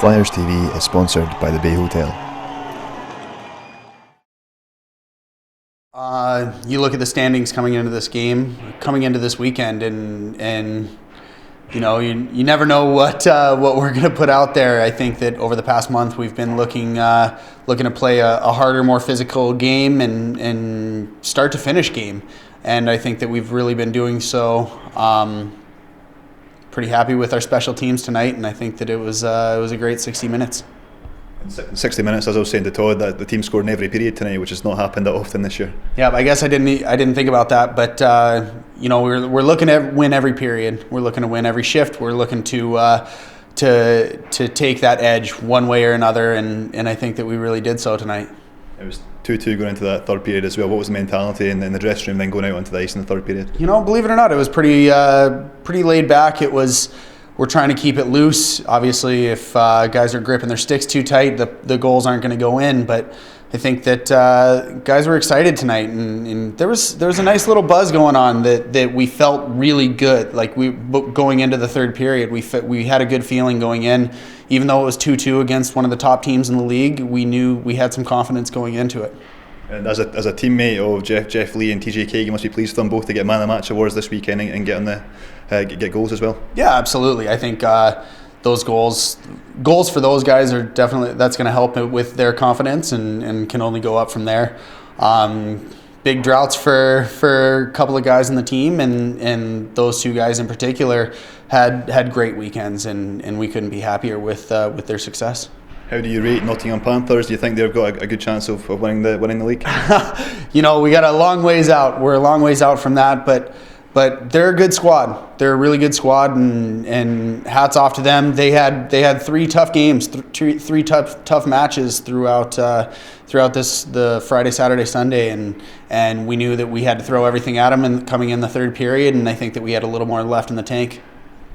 Flyers TV is sponsored by the Bay Hotel. You look at the standings coming into this game, coming into this weekend, and you know you never know what we're going to put out there. I think that over the past month we've been looking to play a harder, more physical game and start to finish game, and I think that we've really been doing so. Pretty happy with our special teams tonight, and I think that it was a great 60 minutes. 60 minutes, as I was saying to Todd, that the team scored in every period tonight, which has not happened that often this year. Yeah, I guess I didn't think about that, but we're looking to win every period. We're looking to win every shift. We're looking to take that edge one way or another, and I think that we really did so tonight. It was 2-2 going into that third period as well. What was the mentality in the dressing room then going out onto the ice in the third period? Believe it or not, it was pretty laid back. We're trying to keep it loose. Obviously, if guys are gripping their sticks too tight, the goals aren't going to go in. But I think that guys were excited tonight, and there was a nice little buzz going on that we felt really good. Like going into the third period, we had a good feeling going in. Even though it was 2-2 against one of the top teams in the league, we knew we had some confidence going into it. And as a teammate of Jeff Lee and TJ Kaye, you must be pleased for them both to get man of the match awards this weekend and get goals as well. Yeah, absolutely. I think those goals for those guys are definitely, that's going to help with their confidence and can only go up from there. Big droughts for a couple of guys in the team, and those two guys in particular had great weekends, and we couldn't be happier with their success. How do you rate Nottingham Panthers? Do you think they've got a good chance of winning the league? We got a long ways out. We're a long ways out from that, but they're a good squad. They're a really good squad, and hats off to them. They had three tough games, three tough matches throughout the Friday, Saturday, Sunday, and we knew that we had to throw everything at them and coming in the third period, and I think that we had a little more left in the tank.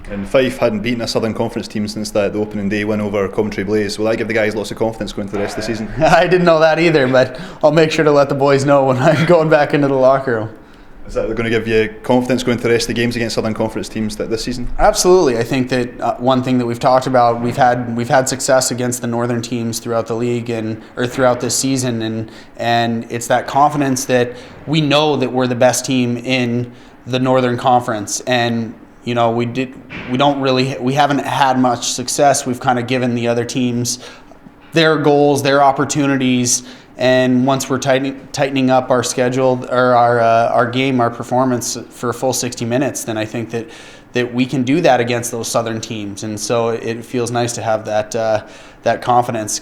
And Fife hadn't beaten a Southern Conference team since the opening day win over Coventry Blaze. Will that give the guys lots of confidence going into the rest of the season? I didn't know that either, but I'll make sure to let the boys know when I'm going back into the locker room. Is that going to give you confidence going into the rest of the games against Southern Conference teams this season? Absolutely. I think that one thing that we've talked about, we've had success against the northern teams throughout the league or throughout this season, and it's that confidence that we know that we're the best team in the Northern Conference, and we haven't had much success. We've kind of given the other teams their goals, their opportunities, and once we're tightening up our schedule or our game, our performance for a full 60 minutes, then I think that we can do that against those southern teams, and so it feels nice to have that confidence.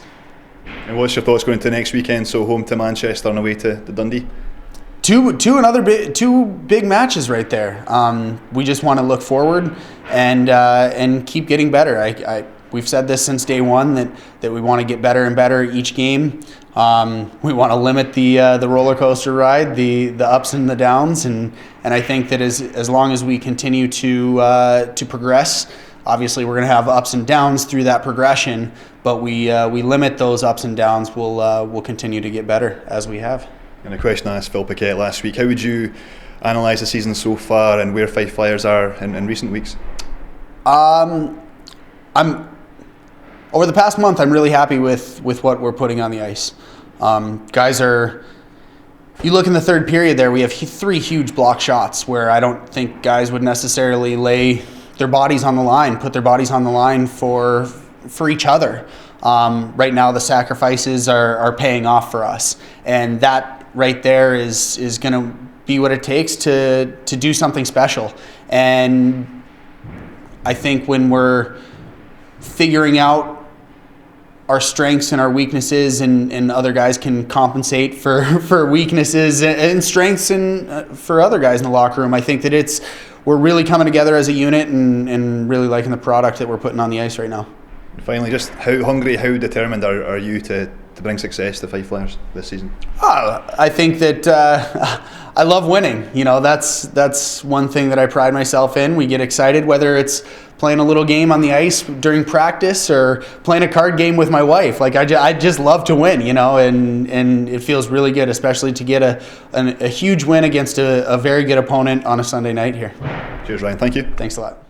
And what's your thoughts going into next weekend? So home to Manchester and away to Dundee. Two big matches right there. We just want to look forward and keep getting better. We've said this since day one that we want to get better and better each game. We want to limit the roller coaster ride, the ups and the downs, and I think that as long as we continue to progress, obviously we're going to have ups and downs through that progression, but we limit those ups and downs. We'll continue to get better as we have. And a question I asked Phil Paquette last week: how would you analyse the season so far and where Fife Flyers are in recent weeks? Over the past month, I'm really happy with what we're putting on the ice. You look in the third period there, we have three huge block shots where I don't think guys would necessarily lay their bodies on the line, put their bodies on the line for each other. Right now, the sacrifices are paying off for us, and that right there is going to be what it takes to do something special. And I think when we're figuring out our strengths and our weaknesses, and other guys can compensate for weaknesses and strengths for other guys in the locker room, I think that we're really coming together as a unit and really liking the product that we're putting on the ice right now. Finally, just how hungry, how determined are you to bring success to Fife Flyers this season? I think that I love winning. That's one thing that I pride myself in. We get excited, whether it's playing a little game on the ice during practice or playing a card game with my wife. Like I just love to win, and it feels really good, especially to get a huge win against a very good opponent on a Sunday night here. Cheers, Ryan. Thank you. Thanks a lot.